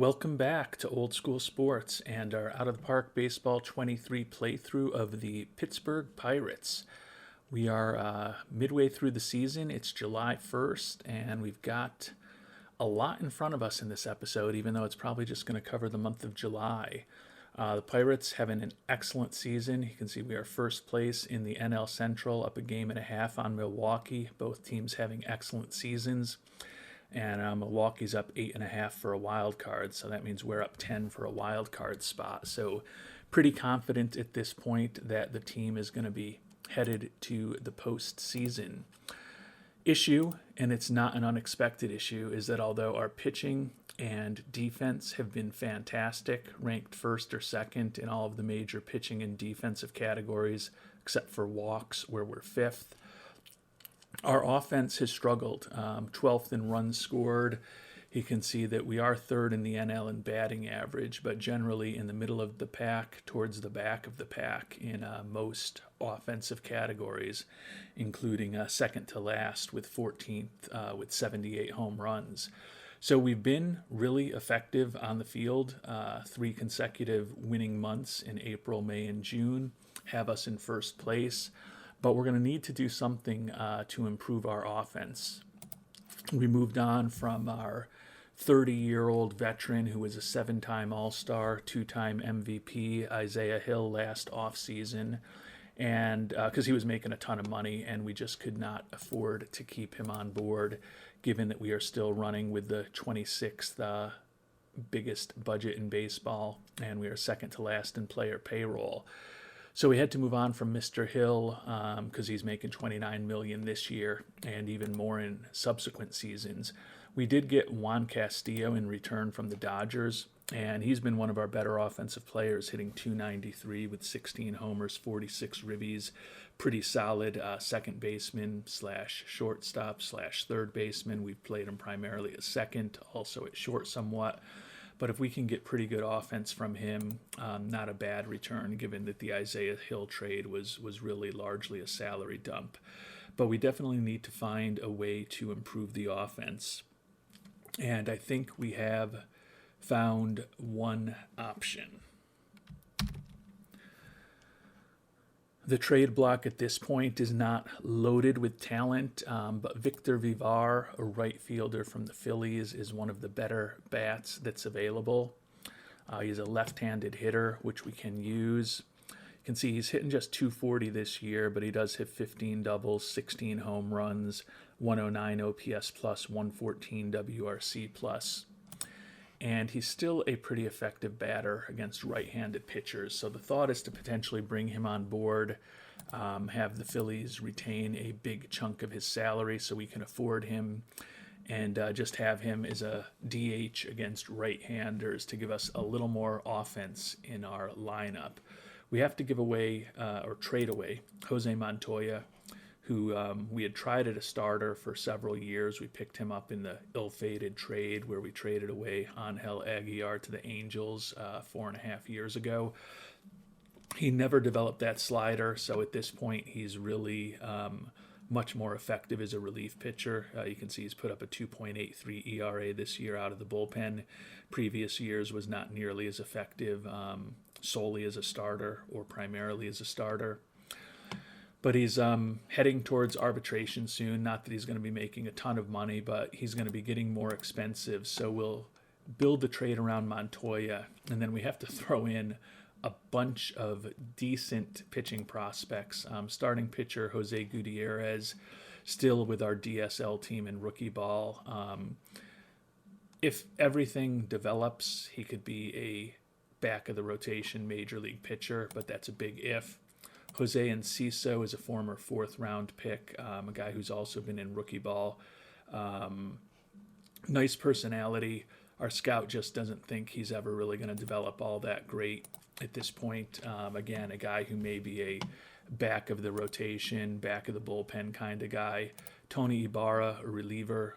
Welcome back to Old School Sports and our Out of the Park Baseball 23 playthrough of the Pittsburgh Pirates. We are midway through the season. It's July 1st, and we've got a lot in front of us in this episode, even though it's probably just going to cover the month of July. The Pirates having an excellent season. You can see we are first place in the NL Central, up a game and a half on Milwaukee. Both teams having excellent seasons. And Milwaukee's up 8.5 for a wild card, so that means we're up 10 for a wild card spot. So pretty confident at this point that the team is going to be headed to the postseason. Issue, and it's not an unexpected issue, is that although our pitching and defense have been fantastic, ranked first or second in all of the major pitching and defensive categories, except for walks, where we're fifth, our offense has struggled, 12th in runs scored. You can see that we are third in the NL in batting average, but generally in the middle of the pack, towards the back of the pack in most offensive categories, including second to last with 14th with 78 home runs. So we've been really effective on the field. 3 consecutive winning months in April, May, and June have us in first place. But we're going to need to do something to improve our offense. We moved on from our 30-year-old veteran who was a 7-time All-Star, 2-time MVP, Isaiah Hill, last offseason, and because he was making a ton of money, and we just could not afford to keep him on board, given that we are still running with the 26th biggest budget in baseball, and we are second to last in player payroll. So we had to move on from Mr. Hill because he's making $29 million this year and even more in subsequent seasons. We did get Juan Castillo in return from the Dodgers, and he's been one of our better offensive players, hitting .293 with 16 homers, 46 ribbies. Pretty solid second baseman slash shortstop slash third baseman. We've played him primarily as second, also at short somewhat. But if we can get pretty good offense from him, not a bad return, given that the Isaiah Hill trade was really largely a salary dump. But we definitely need to find a way to improve the offense. And I think we have found one option. The trade block at this point is not loaded with talent, but Victor Vivar, a right fielder from the Phillies, is one of the better bats that's available. He's a left-handed hitter, which we can use. You can see he's hitting just .240 this year, but he does hit 15 doubles, 16 home runs, 109 OPS plus, 114 WRC plus. And he's still a pretty effective batter against right-handed pitchers. So the thought is to potentially bring him on board, have the Phillies retain a big chunk of his salary so we can afford him, and just have him as a DH against right-handers to give us a little more offense in our lineup. We have to give away or trade away Jose Montoya, who we had tried at a starter for several years. We picked him up in the ill-fated trade where we traded away Angel Aguilar to the Angels 4.5 years ago. He never developed that slider, so at this point he's really much more effective as a relief pitcher. You can see he's put up a 2.83 ERA this year out of the bullpen. Previous years was not nearly as effective solely as a starter or primarily as a starter. But he's heading towards arbitration soon. Not that he's going to be making a ton of money, but he's going to be getting more expensive. So we'll build the trade around Montoya, and then we have to throw in a bunch of decent pitching prospects. Starting pitcher Jose Gutierrez, still with our DSL team in rookie ball. If everything develops, he could be a back of the rotation major league pitcher, but that's a big if. Jose Enciso is a former 4th-round pick, a guy who's also been in rookie ball. Nice personality. Our scout just doesn't think he's ever really going to develop all that great at this point. Again, a guy who may be a back of the rotation, back of the bullpen kind of guy. Tony Ibarra, a reliever,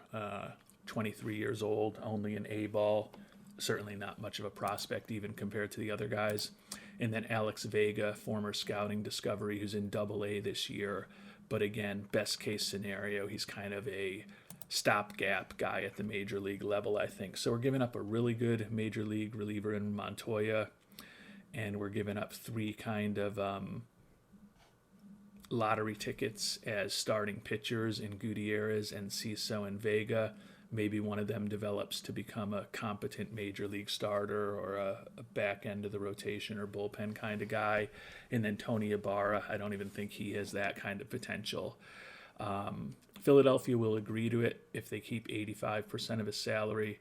23 years old, only an A-ball. Certainly not much of a prospect even compared to the other guys. And then Alex Vega, former scouting discovery, who's in Double-A this year. But again, best case scenario, he's kind of a stopgap guy at the major league level, I think. So we're giving up a really good major league reliever in Montoya, and we're giving up three kind of lottery tickets as starting pitchers in Gutierrez and Ciso and Vega. Maybe one of them develops to become a competent major league starter or a back end of the rotation or bullpen kind of guy. And then Tony Ibarra, I don't even think he has that kind of potential. Philadelphia will agree to it if they keep 85% of his salary.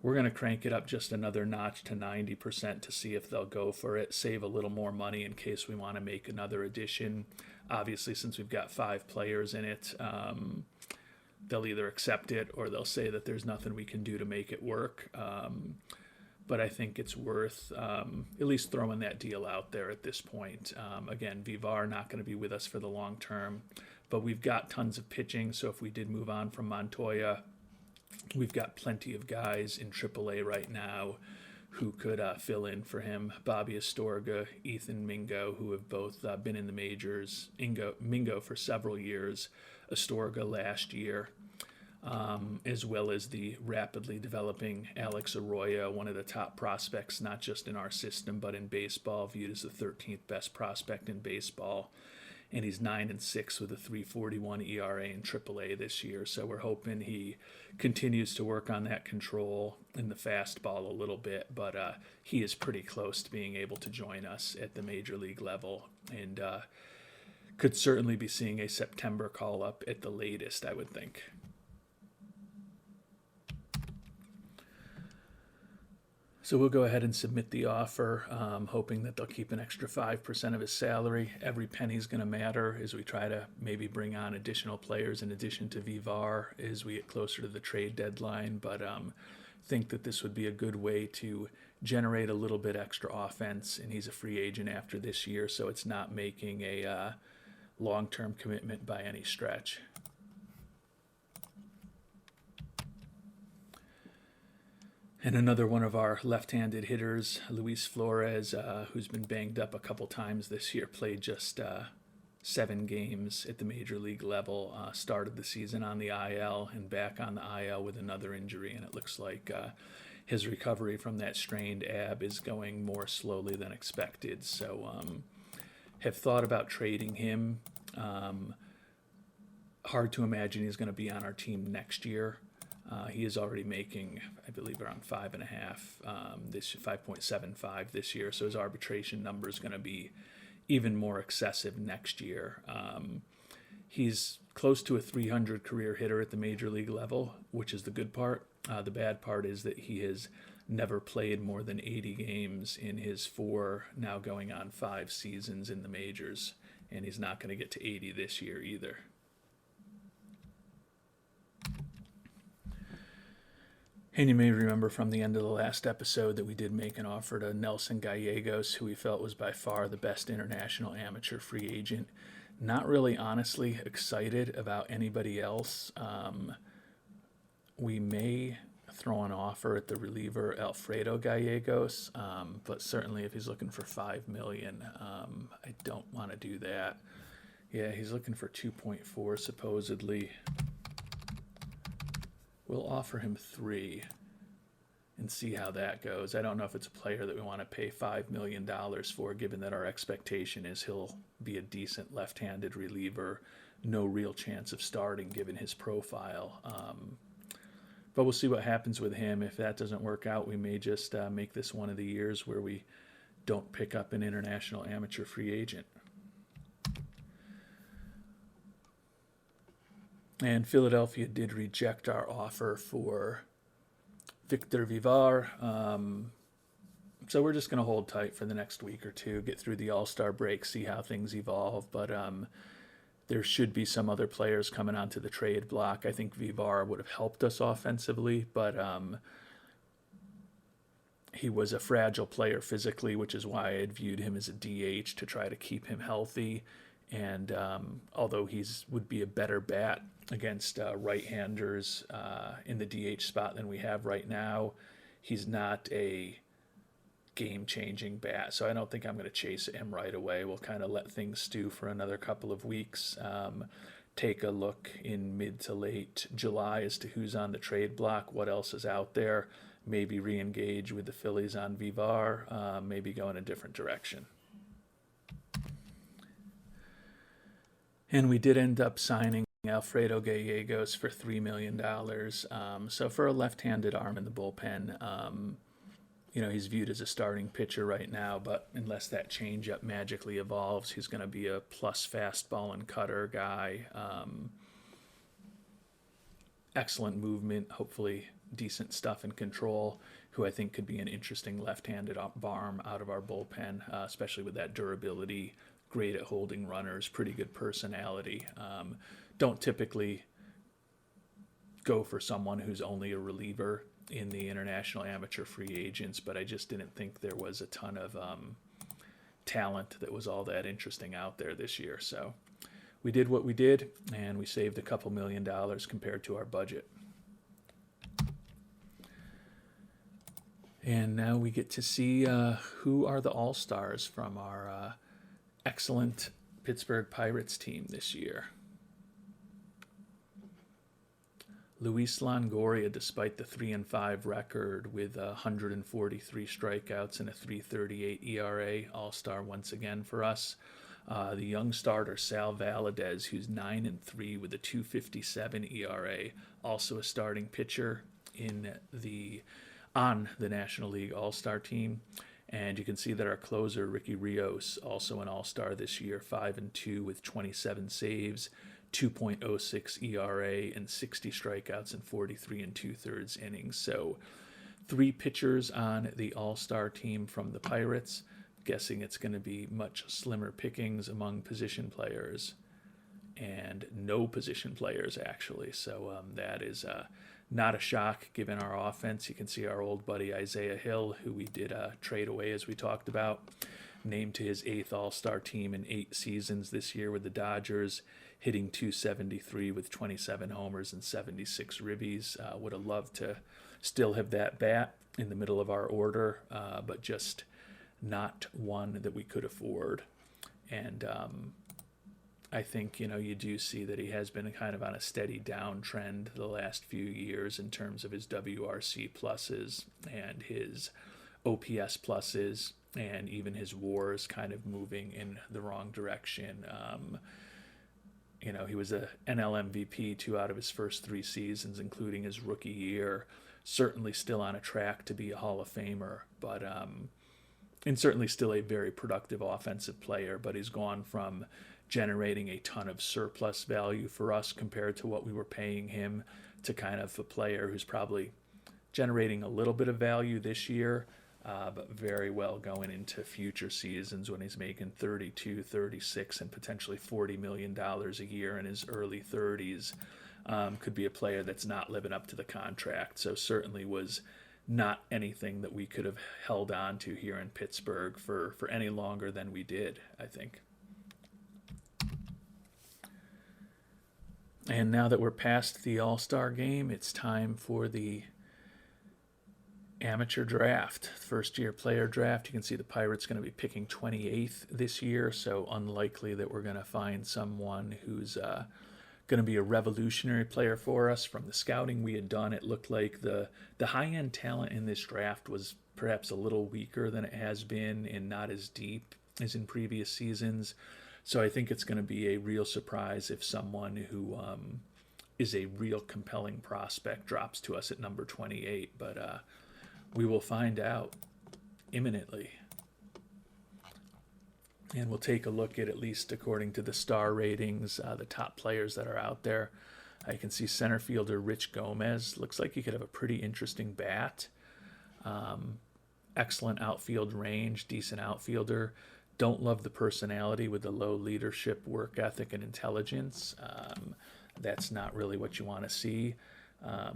We're going to crank it up just another notch to 90% to see if they'll go for it, save a little more money in case we want to make another addition. Obviously, since we've got 5 players in it, they'll either accept it or they'll say that there's nothing we can do to make it work. But I think it's worth at least throwing that deal out there at this point. Again, Vivar not going to be with us for the long term, but we've got tons of pitching. So if we did move on from Montoya, we've got plenty of guys in AAA right now who could fill in for him. Bobby Astorga, Ethan Mingo, who have both been in the majors. Mingo for several years, Astorga last year, as well as the rapidly developing Alex Arroyo, one of the top prospects, not just in our system, but in baseball, viewed as the 13th best prospect in baseball. And he's 9-6 with a 3.41 ERA in AAA this year. So we're hoping he continues to work on that control in the fastball a little bit. But he is pretty close to being able to join us at the major league level, and could certainly be seeing a September call up at the latest, I would think. So we'll go ahead and submit the offer, hoping that they'll keep an extra 5% of his salary. Every penny's going to matter as we try to maybe bring on additional players in addition to Vivar as we get closer to the trade deadline. But think that this would be a good way to generate a little bit extra offense. And he's a free agent after this year, so it's not making a long-term commitment by any stretch. And another one of our left-handed hitters, Luis Flores, who's been banged up a couple times this year, played just 7 games at the major league level, started the season on the IL and back on the IL with another injury. And it looks like his recovery from that strained ab is going more slowly than expected. So have thought about trading him. Hard to imagine he's going to be on our team next year. He is already making, I believe, around 5.75 this year. So his arbitration number is going to be even more excessive next year. He's close to a 300 career hitter at the major league level, which is the good part. The bad part is that he has never played more than 80 games in his 4, now going on 5 seasons in the majors. And he's not going to get to 80 this year either. And you may remember from the end of the last episode that we did make an offer to Nelson Gallegos, who we felt was by far the best international amateur free agent. Not really, honestly, excited about anybody else. We may throw an offer at the reliever Alfredo Gallegos, but certainly if he's looking for $5 million, I don't want to do that. Yeah, he's looking for 2.4 supposedly. We'll offer him 3 and see how that goes. I don't know if it's a player that we want to pay $5 million for, given that our expectation is he'll be a decent left-handed reliever, no real chance of starting given his profile. But we'll see what happens with him. If that doesn't work out, we may just make this one of the years where we don't pick up an international amateur free agent. And Philadelphia did reject our offer for Victor Vivar. So we're just going to hold tight for the next week or two, get through the All-Star break, see how things evolve. But there should be some other players coming onto the trade block. I think Vivar would have helped us offensively, but he was a fragile player physically, which is why I had viewed him as a DH to try to keep him healthy. And although would be a better bat against right-handers in the DH spot than we have right now, he's not a game-changing bat. So I don't think I'm going to chase him right away. We'll kind of let things stew for another couple of weeks. take a look in mid to late July as to who's on the trade block, what else is out there, maybe re-engage with the Phillies on Vivar, maybe go in a different direction. And we did end up signing Alfredo Gallegos for $3 million. So for a left-handed arm in the bullpen, he's viewed as a starting pitcher right now, but unless that changeup magically evolves, he's going to be a plus fastball and cutter guy. Excellent movement, hopefully decent stuff and control, who I think could be an interesting left-handed arm out of our bullpen, especially with that durability, great at holding runners, pretty good personality. Don't typically go for someone who's only a reliever in the international amateur free agents, but I just didn't think there was a ton of talent that was all that interesting out there this year. So we did what we did, and we saved a couple $1 million compared to our budget. And now we get to see who are the all-stars from our excellent Pittsburgh Pirates team this year. Luis Longoria, despite the 3-5 record with 143 strikeouts and a 3.38 ERA, all-star once again for us. The young starter Sal Valadez, who's 9-3 with a 2.57 ERA, also a starting pitcher on the National League All-Star team. And you can see that our closer Ricky Rios, also an all-star this year, 5-2 with 27 saves, 2.06 ERA, and 60 strikeouts in 43 2/3 innings. So 3 pitchers on the all-star team from the Pirates. Guessing it's going to be much slimmer pickings among position players, and no position players actually. So that is not a shock given our offense. You can see our old buddy Isaiah Hill, who we did trade away as we talked about, named to his 8th all-star team in 8 seasons this year with the Dodgers, hitting .273 with 27 homers and 76 ribbies. Would have loved to still have that bat in the middle of our order, but just not one that we could afford. And I think, you do see that he has been kind of on a steady downtrend the last few years in terms of his WRC pluses and his OPS pluses, and even his WARs kind of moving in the wrong direction. He was a NL MVP 2 out of his first 3 seasons, including his rookie year. Certainly still on a track to be a Hall of Famer, but and certainly still a very productive offensive player, but he's gone from generating a ton of surplus value for us compared to what we were paying him to kind of a player who's probably generating a little bit of value this year, but very well going into future seasons when he's making 32, 36, and potentially $40 million a year in his early 30s. Could be a player that's not living up to the contract. So certainly was not anything that we could have held on to here in Pittsburgh for any longer than we did, I think. And now that we're past the All-Star game, it's time for the amateur draft, first-year player draft. You can see the Pirates going to be picking 28th this year, so unlikely that we're going to find someone who's going to be a revolutionary player for us. From the scouting we had done, it looked like the high-end talent in this draft was perhaps a little weaker than it has been and not as deep as in previous seasons. So I think it's going to be a real surprise if someone who is a real compelling prospect drops to us at number 28. But we will find out imminently. And we'll take a look at least according to the star ratings, the top players that are out there. I can see center fielder Rich Gomez. Looks like he could have a pretty interesting bat. Excellent outfield range, decent outfielder. Don't love the personality with the low leadership, work ethic, and intelligence. That's not really what you want to see.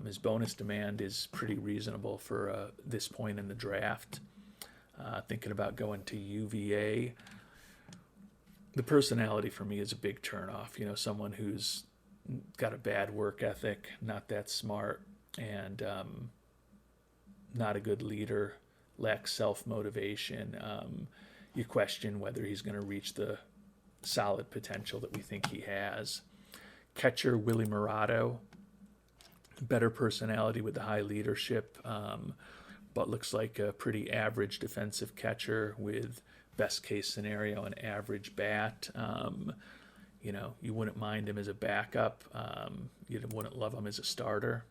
His bonus demand is pretty reasonable for this point in the draft. Thinking about going to UVA. The personality for me is a big turnoff. Someone who's got a bad work ethic, not that smart, and not a good leader, lacks self-motivation. You question whether he's going to reach the solid potential that we think he has. Catcher, Willie Murado. Better personality with the high leadership, but looks like a pretty average defensive catcher with best case scenario an average bat. You wouldn't mind him as a backup. You wouldn't love him as a starter.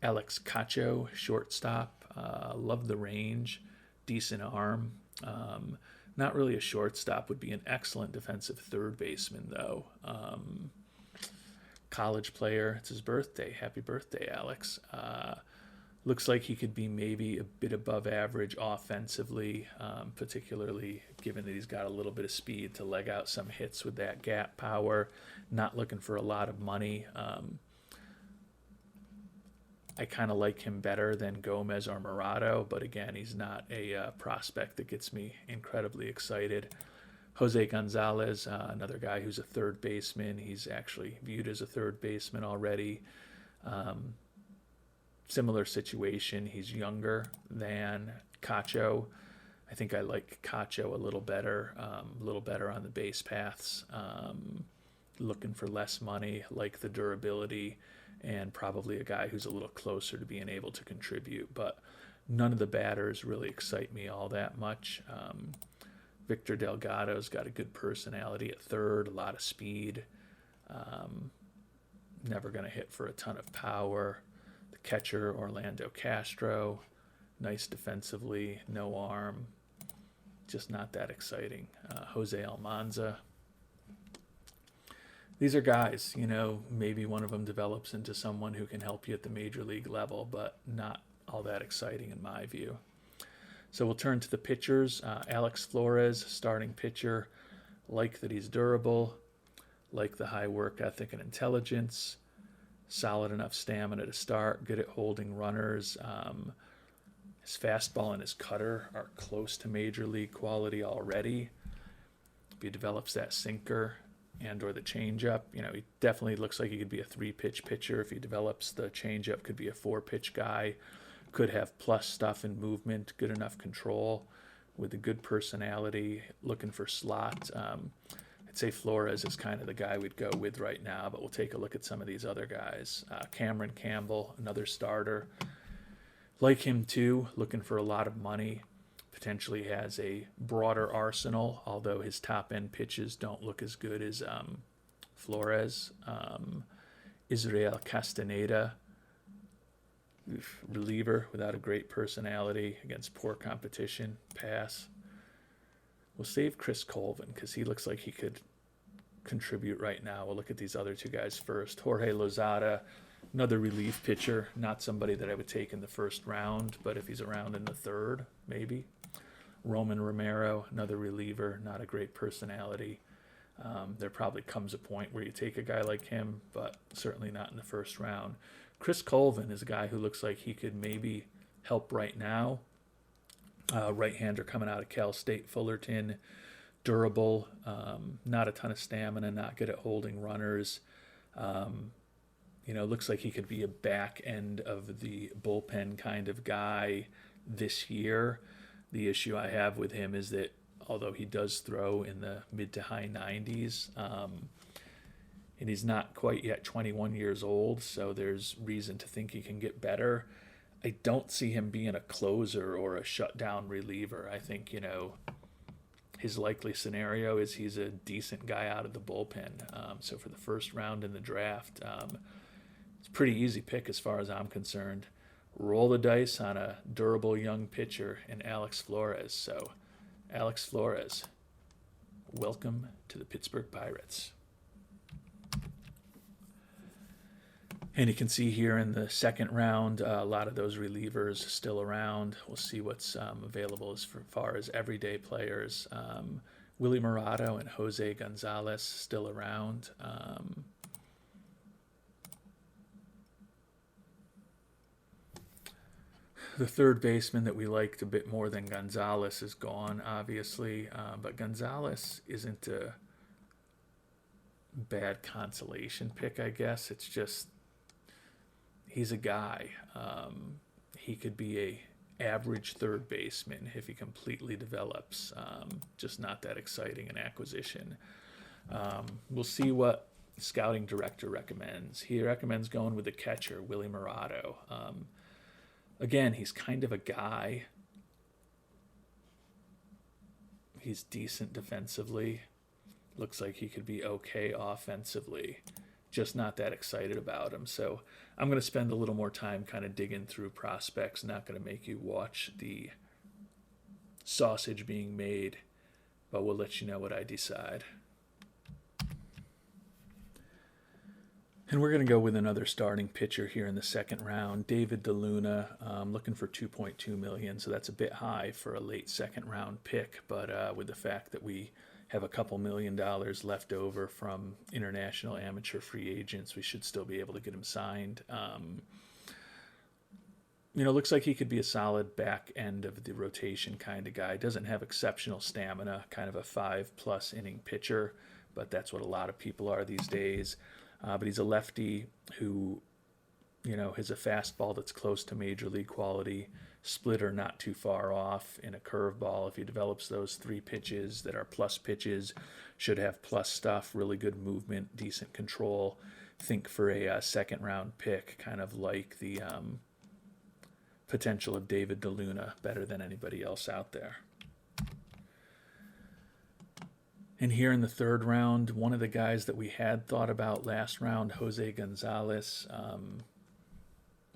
Alex Cacho, shortstop. Love the range. Decent arm. Not really a shortstop. Would be an excellent defensive third baseman, though. College player. It's his birthday. Happy birthday, Alex. Looks like he could be maybe a bit above average offensively, particularly given that he's got a little bit of speed to leg out some hits with that gap power. Not looking for a lot of money. I kind of like him better than Gomez or Murado, but again, he's not a prospect that gets me incredibly excited. Jose Gonzalez, another guy who's a third baseman. He's actually viewed as a third baseman already. Similar situation. He's younger than Cacho. I think I like Cacho a little better on the base paths. Looking for less money, like the durability, and probably a guy who's a little closer to being able to contribute. But none of the batters really excite me all that much. Victor Delgado's got a good personality at third, a lot of speed. Never going to hit for a ton of power. The catcher, Orlando Castro, nice defensively, no arm. Just not that exciting. Jose Almanza. These are guys, maybe one of them develops into someone who can help you at the major league level, but not all that exciting in my view. So we'll turn to the pitchers. Alex Flores, starting pitcher. Like that he's durable. Like the high work ethic and intelligence. Solid enough stamina to start. Good at holding runners. His fastball and his cutter are close to major league quality already. If he develops that sinker and or the changeup, he definitely looks like he could be a 3-pitch pitcher. If he develops the changeup, could be a 4-pitch guy. Could have plus stuff and movement, good enough control with a good personality, looking for slot. I'd say Flores is kind of the guy we'd go with right now, but we'll take a look at some of these other guys. Cameron Campbell, another starter. Like him too, looking for a lot of money. Potentially has a broader arsenal, although his top-end pitches don't look as good as Flores. Israel Castaneda, reliever without a great personality against poor competition. Pass. We'll save Chris Colvin because he looks like he could contribute right now. We'll look at these other two guys first. Jorge Lozada, another relief pitcher. Not somebody that I would take in the first round, but if he's around in the third, maybe. Roman Romero, another reliever. Not a great personality. There probably comes a point where you take a guy like him, but certainly not in the first round. Chris Colvin is a guy who looks like he could maybe help right now. Right-hander coming out of Cal State Fullerton. Durable, not a ton of stamina, not good at holding runners. Looks like he could be a back end of the bullpen kind of guy this year. The issue I have with him is that although he does throw in the mid to high 90s, and he's not quite yet 21 years old, so there's reason to think he can get better. I don't see him being a closer or a shutdown reliever. I think, his likely scenario is he's a decent guy out of the bullpen. So for the first round in the draft, it's a pretty easy pick as far as I'm concerned. Roll the dice on a durable young pitcher in Alex Flores. So, Alex Flores, welcome to the Pittsburgh Pirates. And you can see here in the second round, a lot of those relievers still around. We'll see what's available as far as everyday players. Willie Murado and Jose Gonzalez still around. The third baseman that we liked a bit more than Gonzalez is gone, obviously. But Gonzalez isn't a bad consolation pick, I guess. It's just he's a guy. He could be a average third baseman if he completely develops. Just not that exciting an acquisition. We'll see what scouting director recommends. He recommends going with the catcher, Willie Murado. Again, he's kind of a guy. He's decent defensively. Looks like he could be okay offensively. Just not that excited about him. So I'm going to spend a little more time kind of digging through prospects. Not going to make you watch the sausage being made, but we'll let you know what I decide. And we're going to go with another starting pitcher here in the second round, David DeLuna, looking for $2.2 million. So that's a bit high for a late second round pick, but with the fact that we have a couple $1 million left over from international amateur free agents, we should still be able to get him signed. Looks like he could be a solid back end of the rotation kind of guy. Doesn't have exceptional stamina, kind of a 5+ inning pitcher, but that's what a lot of people are these days. But he's a lefty who, has a fastball that's close to major league quality, splitter not too far off, and a curveball. If he develops those 3 pitches that are plus pitches, should have plus stuff, really good movement, decent control. Think for a second round pick, kind of like the potential of David DeLuna, better than anybody else out there. And here in the third round, one of the guys that we had thought about last round, Jose Gonzalez,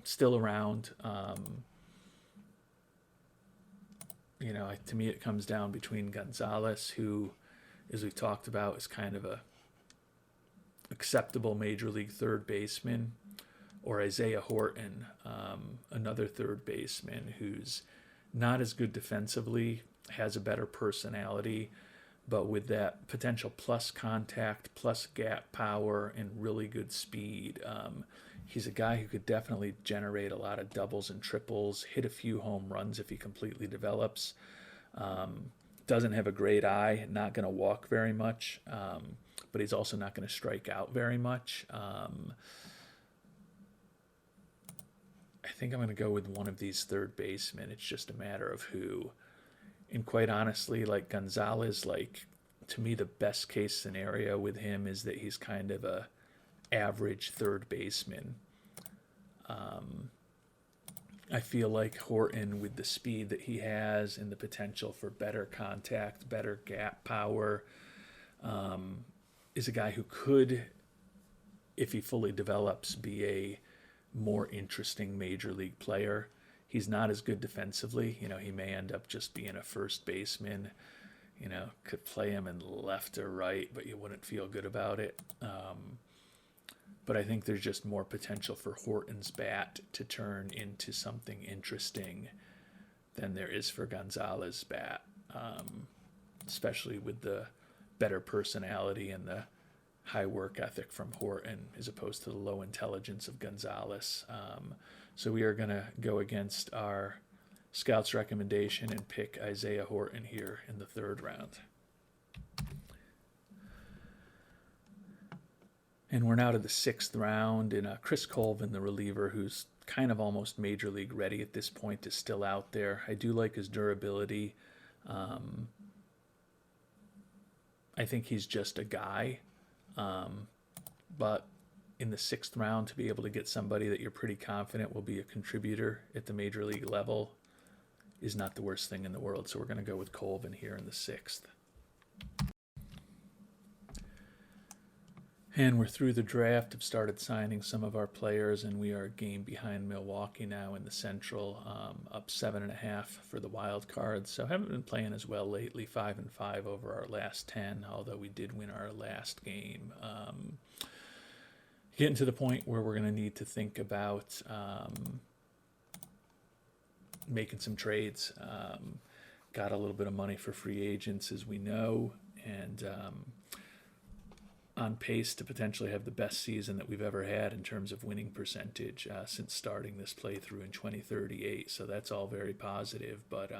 still around. To me, it comes down between Gonzalez, who, as we've talked about, is kind of a acceptable major league third baseman, or Isaiah Horton, another third baseman who's not as good defensively, has a better personality, but with that potential plus contact, plus gap power, and really good speed. He's a guy who could definitely generate a lot of doubles and triples, hit a few home runs if he completely develops. Doesn't have a great eye, not going to walk very much, but he's also not going to strike out very much. I think I'm going to go with one of these third basemen. It's just a matter of who. And quite honestly, like Gonzalez, to me, the best case scenario with him is that he's kind of a average third baseman. I feel like Horton, with the speed that he has and the potential for better contact, better gap power, is a guy who could, if he fully develops, be a more interesting major league player. He's not as good defensively. He may end up just being a first baseman. Could play him in left or right, but you wouldn't feel good about it. But I think there's just more potential for Horton's bat to turn into something interesting than there is for Gonzalez's bat, especially with the better personality and the high work ethic from Horton as opposed to the low intelligence of Gonzalez. So we are going to go against our scout's recommendation and pick Isaiah Horton here in the third round. And we're now to the sixth round, and Chris Colvin, the reliever, who's kind of almost major league ready at this point, is still out there. I do like his durability. I think he's just a guy. But in the sixth round, to be able to get somebody that you're pretty confident will be a contributor at the major league level is not the worst thing in the world. So we're going to go with Colvin here in the sixth. And we're through the draft. Have started signing some of our players, and we are a game behind Milwaukee now in the Central, up 7.5 for the wild card. So haven't been playing as well lately. 5-5 over our last 10, although we did win our last game. Getting to the point where we're going to need to think about making some trades. Got a little bit of money for free agents, as we know, and on pace to potentially have the best season that we've ever had in terms of winning percentage since starting this playthrough in 2038. So that's all very positive, but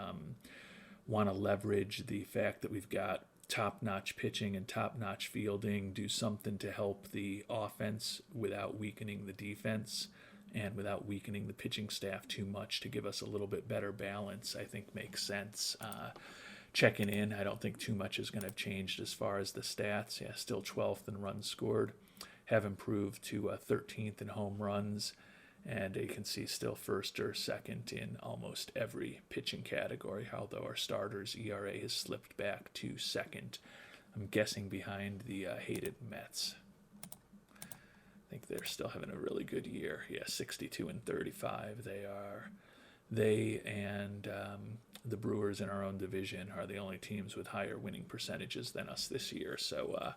want to leverage the fact that we've got top-notch pitching and top-notch fielding, do something to help the offense without weakening the defense and without weakening the pitching staff too much to give us a little bit better balance, I think makes sense. Checking in, I don't think too much is going to have changed as far as the stats. Yeah, still 12th in runs scored have improved to 13th in home runs, and you can see still first or second in almost every pitching category, although our starters' ERA has slipped back to second. I'm guessing behind the hated Mets. I think they're still having a really good year. Yeah, 62 and 35 they are. They and the Brewers in our own division are the only teams with higher winning percentages than us this year. So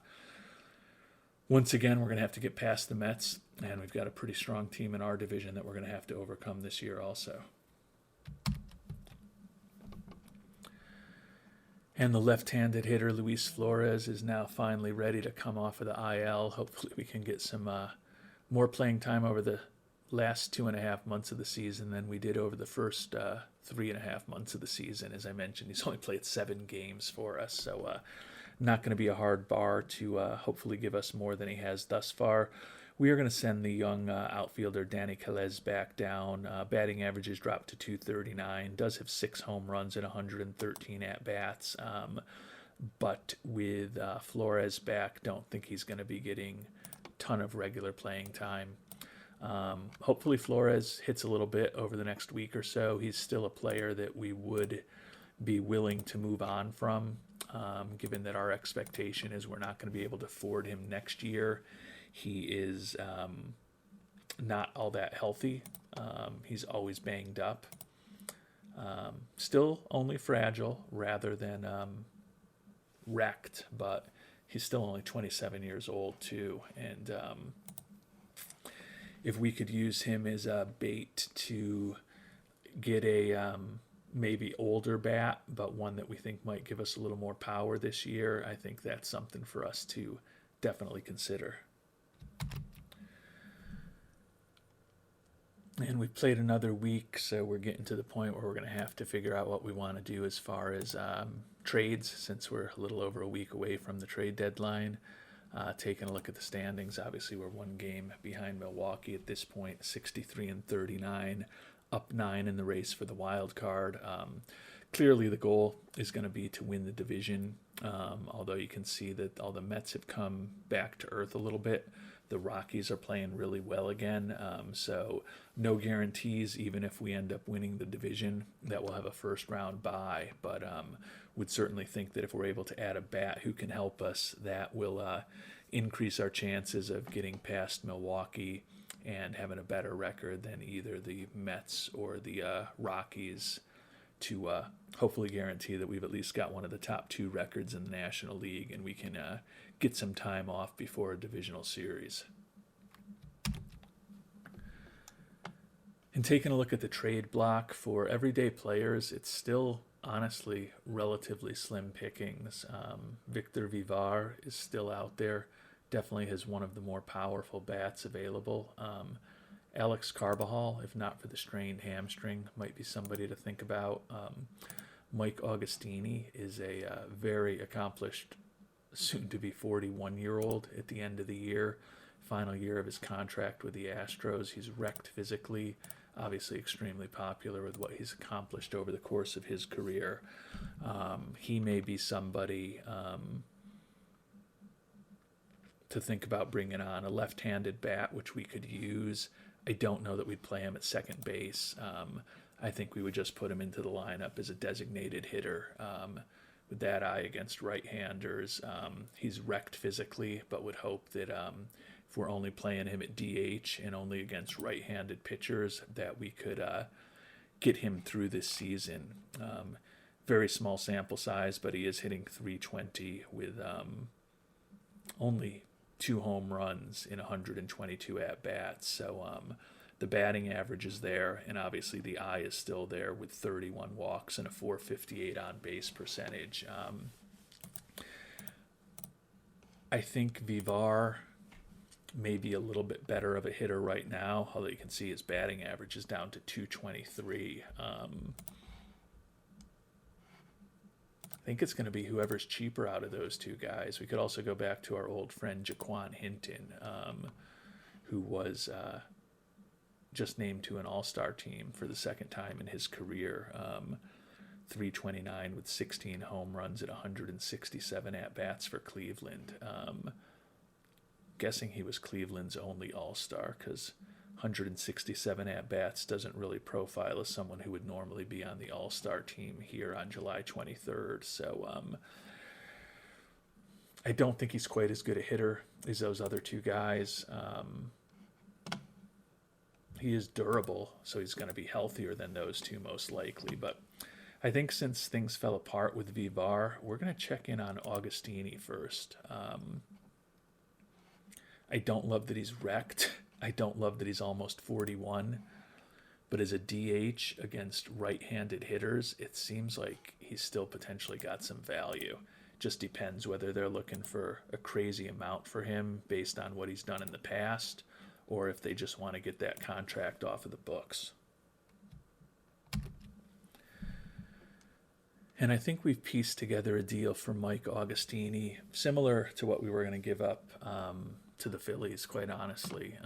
once again, we're going to have to get past the Mets, and we've got a pretty strong team in our division that we're going to have to overcome this year also. And the left-handed hitter, Luis Flores, is now finally ready to come off of the IL. Hopefully we can get some more playing time over the last 2.5 months of the season than we did over the first 3.5 months of the season. As I mentioned, he's only played 7 games for us, so not going to be a hard bar to hopefully give us more than he has thus far. We are going to send the young outfielder Danny Calez back down. Batting averages dropped to 239. Does have 6 home runs and 113 at-bats. But with Flores back, don't think he's going to be getting a ton of regular playing time. Hopefully Flores hits a little bit over the next week or so. He's still a player that we would be willing to move on from, given that our expectation is we're not going to be able to afford him next year. He is not all that healthy. He's always banged up. Still only fragile rather than wrecked, but he's still only 27 years old too. And if we could use him as a bait to get a maybe older bat, but one that we think might give us a little more power this year, I think that's something for us to definitely consider. And we've played another week, so we're getting to the point where we're going to have to figure out what we want to do as far as trades, since we're a little over a week away from the trade deadline. Taking a look at the standings, obviously we're 1 game behind Milwaukee at this point, 63 and 39, up 9 in the race for the wild card. Clearly the goal is going to be to win the division, although you can see that all the Mets have come back to earth a little bit. The Rockies are playing really well again, so no guarantees, even if we end up winning the division, that we'll have a first-round bye. But would certainly think that if we're able to add a bat who can help us, that will increase our chances of getting past Milwaukee and having a better record than either the Mets or the Rockies, to hopefully guarantee that we've at least got one of the top 2 records in the National League, and we can get some time off before a divisional series. And taking a look at the trade block for everyday players, it's still honestly relatively slim pickings. Victor Vivar is still out there, definitely has one of the more powerful bats available. Alex Carbajal, if not for the strained hamstring, might be somebody to think about. Mike Augustini is a very accomplished, soon-to-be 41-year-old at the end of the year. Final year of his contract with the Astros. He's wrecked physically, obviously extremely popular with what he's accomplished over the course of his career. He may be somebody to think about bringing on. A left-handed bat, which we could use. I don't know that we'd play him at second base. I think we would just put him into the lineup as a designated hitter with that eye against right-handers. He's wrecked physically, but would hope that if we're only playing him at DH and only against right-handed pitchers, that we could get him through this season. Very small sample size, but he is hitting .320 with only 2 home runs in 122 at-bats. So the batting average is there, and obviously the eye is still there with 31 walks and a .458 on-base percentage. I think Vivar may be a little bit better of a hitter right now, although you can see his batting average is down to .223. I think it's going to be whoever's cheaper out of those 2 guys. We could also go back to our old friend Jaquan Hinton, who was just named to an all-star team for the 2nd time in his career. .329 with 16 home runs at 167 at-bats for Cleveland. guessing he was Cleveland's only all-star because 167 at-bats doesn't really profile as someone who would normally be on the all-star team here on July 23rd. So I don't think he's quite as good a hitter as those other two guys. He is durable, so he's going to be healthier than those two most likely. But I think since things fell apart with Vivar, we're going to check in on Augustini first. I don't love that he's wrecked. I don't love that he's almost 41. But as a DH against right-handed hitters, it seems like he's still potentially got some value. Just depends whether they're looking for a crazy amount for him based on what he's done in the past, or if they just want to get that contract off of the books. And I think we've pieced together a deal for Mike Augustini, similar to what we were going to give up to the Phillies, quite honestly.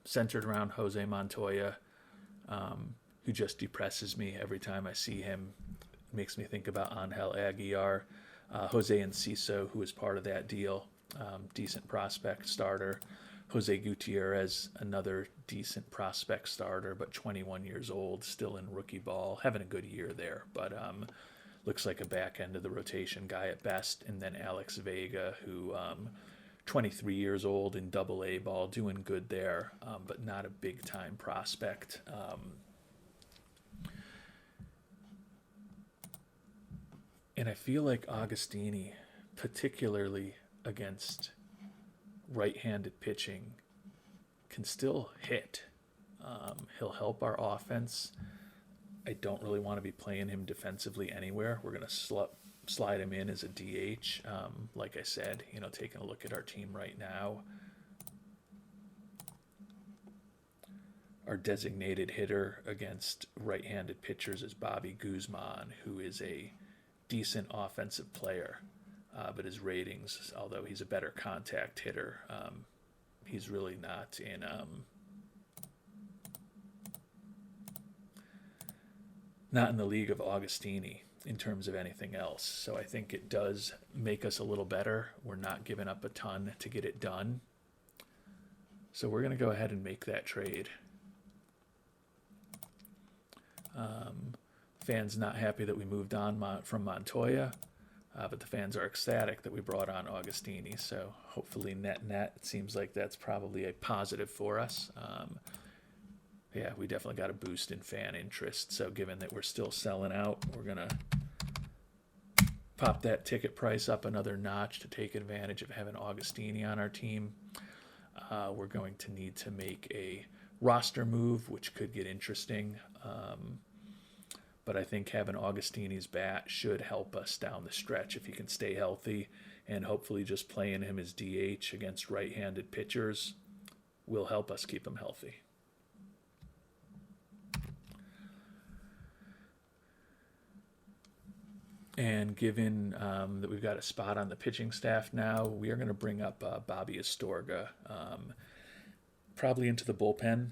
Centered around Jose Montoya, who just depresses me every time I see him. Makes me think about Angel Aguilar. Jose Enciso, who was part of that deal, decent prospect starter. Jose Gutierrez, another decent prospect starter, but 21 years old, still in rookie ball, having a good year there, but looks like a back end of the rotation guy at best. And then Alex Vega, who 23 years old in Double-A ball, doing good there, but not a big-time prospect. And I feel like Augustini, particularly against right-handed pitching, can still hit. He'll help our offense. I don't really want to be playing him defensively anywhere. We're going to slide him in as a DH. Like I said, taking a look at our team right now, our designated hitter against right-handed pitchers is Bobby Guzman, who is a decent offensive player, but his ratings, although he's a better contact hitter, he's really not in the league of Augustini in terms of anything else. So I think it does make us a little better. We're not giving up a ton to get it done. So we're going to go ahead and make that trade. Fans not happy that we moved on from Montoya, but the fans are ecstatic that we brought on Augustini. So hopefully net, it seems like that's probably a positive for us. Yeah, we definitely got a boost in fan interest. So given that we're still selling out, we're going to pop that ticket price up another notch to take advantage of having Augustini on our team. We're going to need to make a roster move, which could get interesting. But I think having Augustini's bat should help us down the stretch if he can stay healthy, and hopefully just playing him as DH against right-handed pitchers will help us keep him healthy. And given that we've got a spot on the pitching staff now, we are going to bring up Bobby Astorga, probably into the bullpen.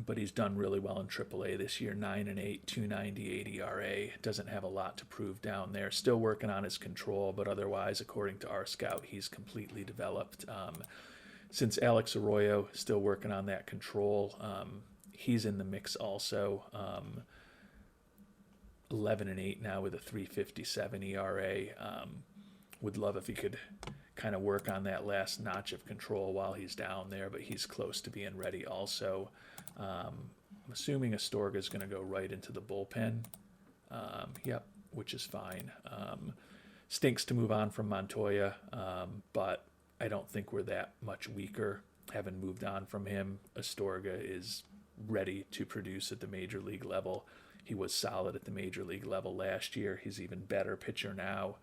But he's done really well in AAA this year, 9-8, 2.98 ERA. Doesn't have a lot to prove down there. Still working on his control, but otherwise, according to our scout, he's completely developed. Since Alex Arroyo still working on that control, he's in the mix also. 11-8 now with a 3.57 ERA. Would love if he could kind of work on that last notch of control while he's down there, but he's close to being ready also. I'm assuming Astorga is going to go right into the bullpen. Yep, which is fine. Stinks to move on from Montoya, but I don't think we're that much weaker having moved on from him. Astorga is ready to produce at the major league level. He was solid at the major league level last year. He's even better pitcher now.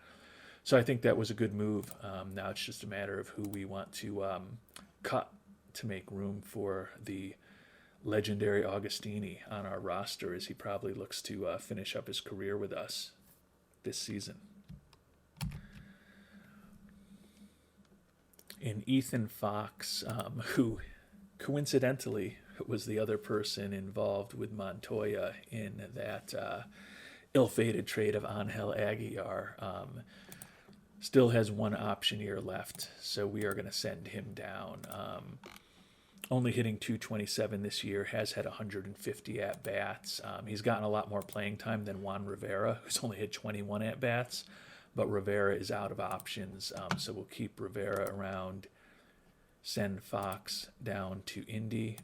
So I think that was a good move. Now it's just a matter of who we want to cut to make room for the legendary Augustini on our roster, as he probably looks to finish up his career with us this season. And Ethan Fox, who coincidentally was the other person involved with Montoya in that ill-fated trade of Angel Aguilar. Still has one option year left, so we are going to send him down. Only hitting 227 this year, has had 150 at bats. He's gotten a lot more playing time than Juan Rivera, who's only had 21 at bats, but Rivera is out of options, so we'll keep Rivera around, send Fox down to Indy,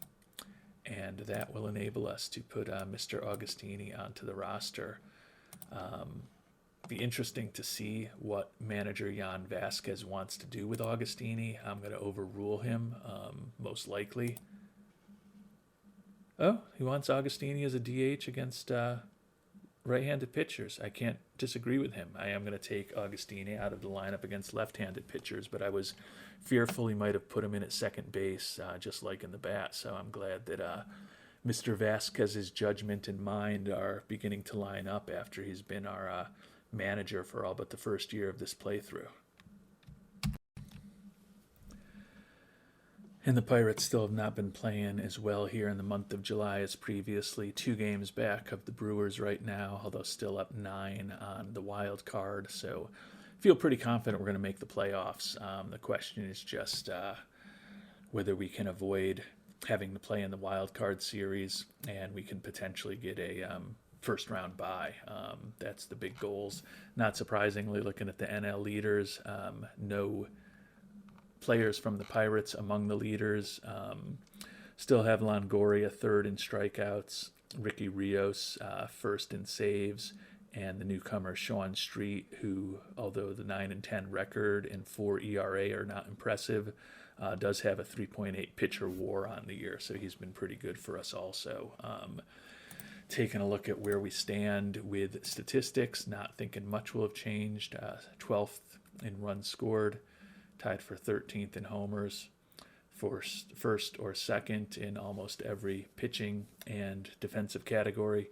and that will enable us to put Mr. Augustini onto the roster. Be interesting to see what manager Jan Vasquez wants to do with Augustini. I'm going to overrule him, most likely. Oh, he wants Augustini as a DH against right-handed pitchers. I can't disagree with him. I am going to take Augustini out of the lineup against left-handed pitchers, but I was fearful he might have put him in at second base, just like in the bat. So I'm glad that Mr. Vasquez's judgment and mind are beginning to line up after he's been our manager for all but the first year of this playthrough. And the Pirates still have not been playing as well here in the month of July as previously. 2 games back of the Brewers right now, although still up 9 on the wild card. So feel pretty confident we're going to make the playoffs. The question is just whether we can avoid having to play in the wild card series and we can potentially get a first round bye. That's the big goals. Not surprisingly, looking at the NL leaders, no players from the Pirates among the leaders. Still have Longoria third in strikeouts, Ricky Rios first in saves, and the newcomer Sean Street, who, although the 9-10 record and 4 ERA are not impressive, does have a 3.8 pitcher WAR on the year, so he's been pretty good for us also. Taking a look at where we stand with statistics, not thinking much will have changed. 12th in runs scored, tied for 13th in homers, first or second in almost every pitching and defensive category.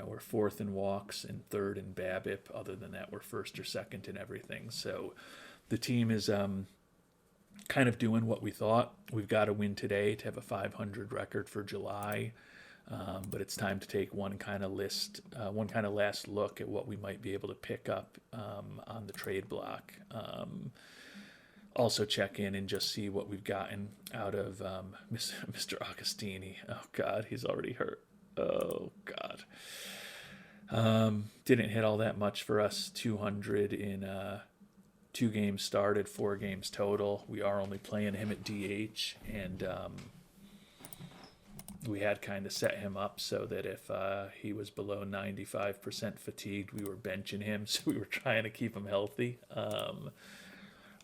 We're 4th in walks and 3rd in BABIP. Other than that, we're 1st or 2nd in everything. So the team is kind of doing what we thought. We've got to win today to have a 500 record for July. But it's time to take one kind of last look at what we might be able to pick up on the trade block. Also check in and just see what we've gotten out of Mr. Augustini. Oh, God, he's already hurt. Oh, God. Didn't hit all that much for us. 200 in 2 games started, 4 games total. We are only playing him at DH, and we had kind of set him up so that if he was below 95% fatigued, we were benching him. So we were trying to keep him healthy.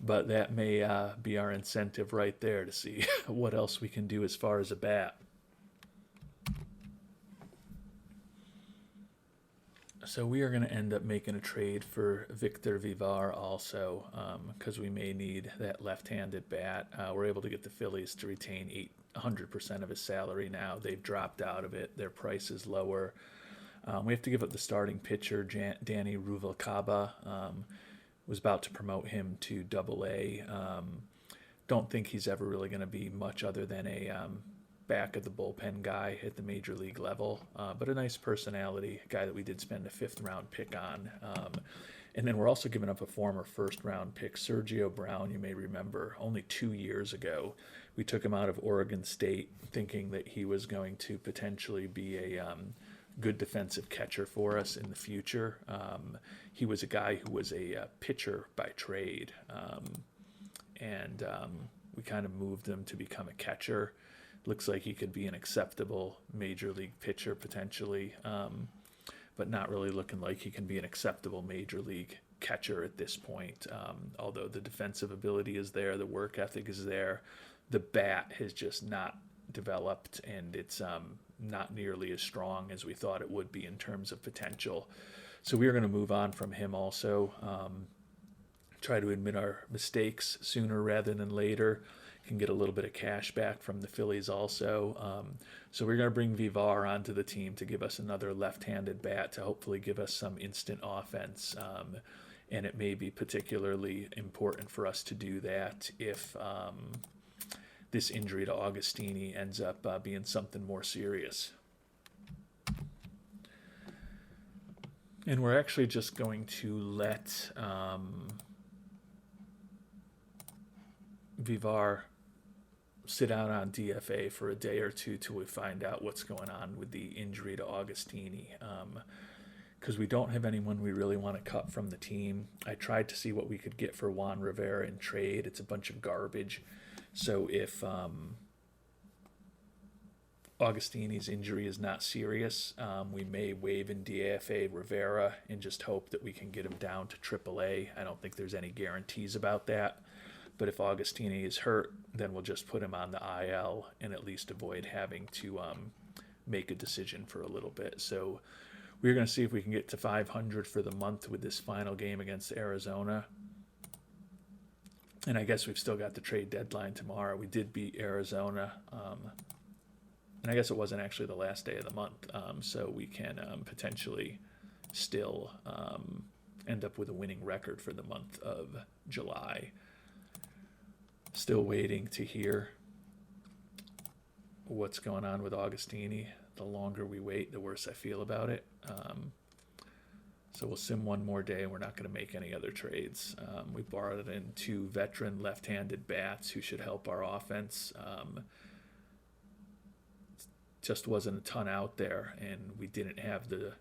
But that may be our incentive right there to see what else we can do as far as a bat. So we are going to end up making a trade for Victor Vivar also, because we may need that left-handed bat. We're able to get the Phillies to retain 100% of his salary now. They've dropped out of it. Their price is lower. We have to give up the starting pitcher, Danny Ruvalcaba. Was about to promote him to AA. Don't think he's ever really going to be much other than a back of the bullpen guy at the major league level, but a nice personality, a guy that we did spend a 5th round pick on. And then we're also giving up a former 1st round pick, Sergio Brown. You may remember only 2 years ago, we took him out of Oregon State thinking that he was going to potentially be a good defensive catcher for us in the future. He was a guy who was a pitcher by trade, and we kind of moved him to become a catcher. Looks like he could be an acceptable major league pitcher potentially, but not really looking like he can be an acceptable major league catcher at this point. Although the defensive ability is there, the work ethic is there, the bat has just not developed, and it's not nearly as strong as we thought it would be in terms of potential. So we are going to move on from him also. Try to admit our mistakes sooner rather than later. Can get a little bit of cash back from the Phillies also. So we're going to bring Vivar onto the team to give us another left-handed bat to hopefully give us some instant offense. And it may be particularly important for us to do that if this injury to Augustini ends up being something more serious. And we're actually just going to let Vivar sit out on DFA for a day or two till we find out what's going on with the injury to Augustini. Because we don't have anyone we really want to cut from the team. I tried to see what we could get for Juan Rivera in trade. It's a bunch of garbage. So if Augustini's injury is not serious, we may waive in DFA Rivera and just hope that we can get him down to AAA. I don't think there's any guarantees about that. But if Augustini is hurt, then we'll just put him on the IL and at least avoid having to make a decision for a little bit. So we're going to see if we can get to 500 for the month with this final game against Arizona. And I guess we've still got the trade deadline tomorrow. We did beat Arizona. And I guess it wasn't actually the last day of the month. So we can potentially still end up with a winning record for the month of July. Still waiting to hear what's going on with Augustini. The longer we wait, the worse I feel about it. So we'll sim one more day, and we're not going to make any other trades. We borrowed in 2 veteran left-handed bats who should help our offense. Just wasn't a ton out there, and we didn't have the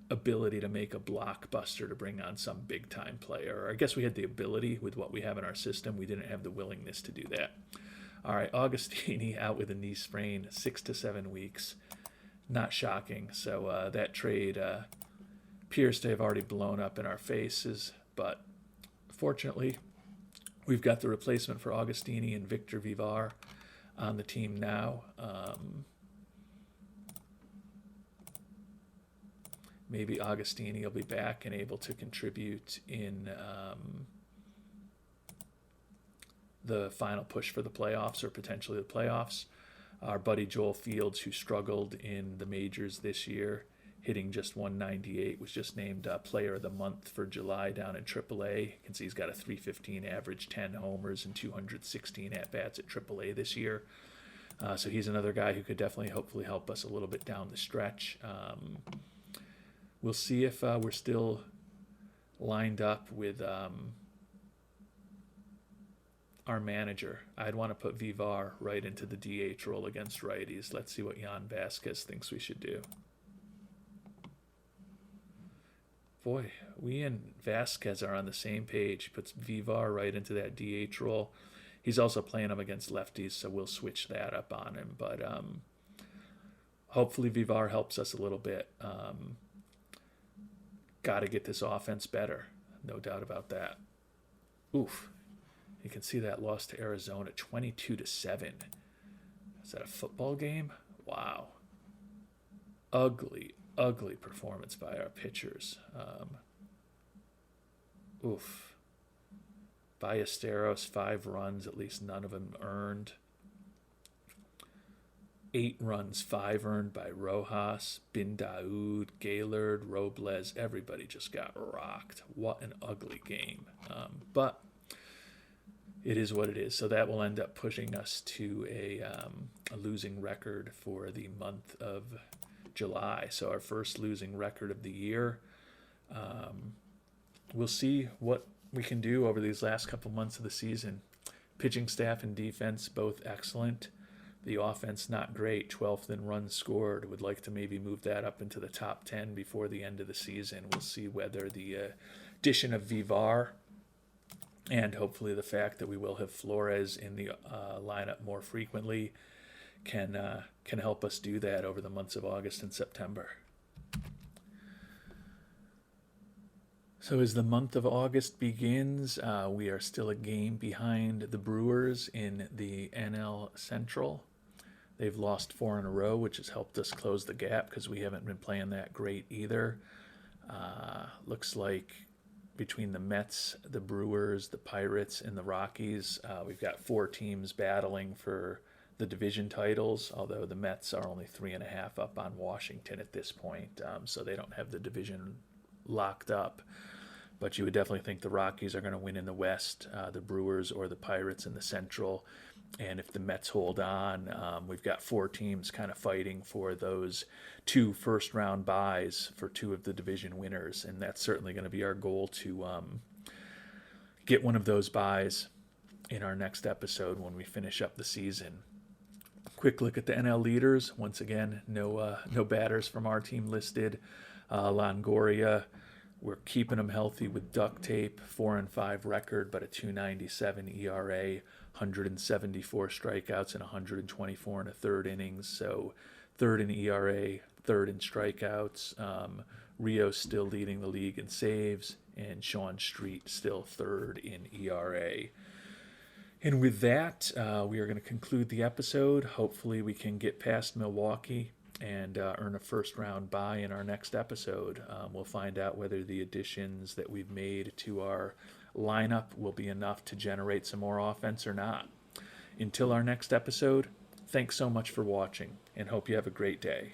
ability to make a blockbuster to bring on some big-time player. Or I guess we had the ability with what we have in our system. We didn't have the willingness to do that. All right, Augustini out with a knee sprain, 6 to 7 weeks. Not shocking. So that trade appears to have already blown up in our faces. But fortunately, we've got the replacement for Augustini and Victor Vivar on the team now. Maybe Augustini will be back and able to contribute in the final push for the playoffs or potentially the playoffs. Our buddy Joel Fields, who struggled in the majors this year, hitting just 198, was just named Player of the Month for July down in AAA. You can see he's got a 315 average, 10 homers, and 216 at-bats at AAA this year. So he's another guy who could definitely hopefully help us a little bit down the stretch. We'll see if we're still lined up with our manager. I'd want to put Vivar right into the DH role against righties. Let's see what Jan Vasquez thinks we should do. Boy, we and Vasquez are on the same page. He puts Vivar right into that DH role. He's also playing him against lefties, so we'll switch that up on him. But hopefully Vivar helps us a little bit. Got to get this offense better. No doubt about that. Oof. You can see that loss to Arizona, 22 to 7. Is that a football game? Wow. Ugly, ugly performance by our pitchers. Oof. Ballesteros, 5 runs, at least none of them earned. 8 runs, 5 earned by Rojas, Bin Daoud, Gaylord, Robles. Everybody just got rocked. What an ugly game. But it is what it is. So that will end up pushing us to a losing record for the month of July. So our first losing record of the year. We'll see what we can do over these last couple months of the season. Pitching staff and defense, both excellent. The offense, not great, 12th in runs scored. Would like to maybe move that up into the top 10 before the end of the season. We'll see whether the addition of Vivar and hopefully the fact that we will have Flores in the lineup more frequently can help us do that over the months of August and September. So as the month of August begins, we are still a game behind the Brewers in the NL Central. They've lost 4 in a row, which has helped us close the gap because we haven't been playing that great either. Looks like between the Mets, the Brewers, the Pirates, and the Rockies, we've got 4 teams battling for the division titles, although the Mets are only 3.5 up on Washington at this point, so they don't have the division locked up. But you would definitely think the Rockies are going to win in the West, the Brewers or the Pirates in the Central. And if the Mets hold on, we've got 4 teams kind of fighting for those 2 first-round byes for 2 of the division winners. And that's certainly going to be our goal to get one of those byes in our next episode when we finish up the season. Quick look at the NL leaders. Once again, no batters from our team listed. Longoria, we're keeping him healthy with duct tape. 4-5 record, but a 2.97 ERA, 174 strikeouts and 124 and a third innings. So third in ERA, third in strikeouts. Rio's still leading the league in saves, and Sean Street still third in ERA. And with that, we are going to conclude the episode. Hopefully we can get past Milwaukee and earn a first-round bye in our next episode. We'll find out whether the additions that we've made to our lineup will be enough to generate some more offense or not. Until our next episode, thanks so much for watching, and hope you have a great day.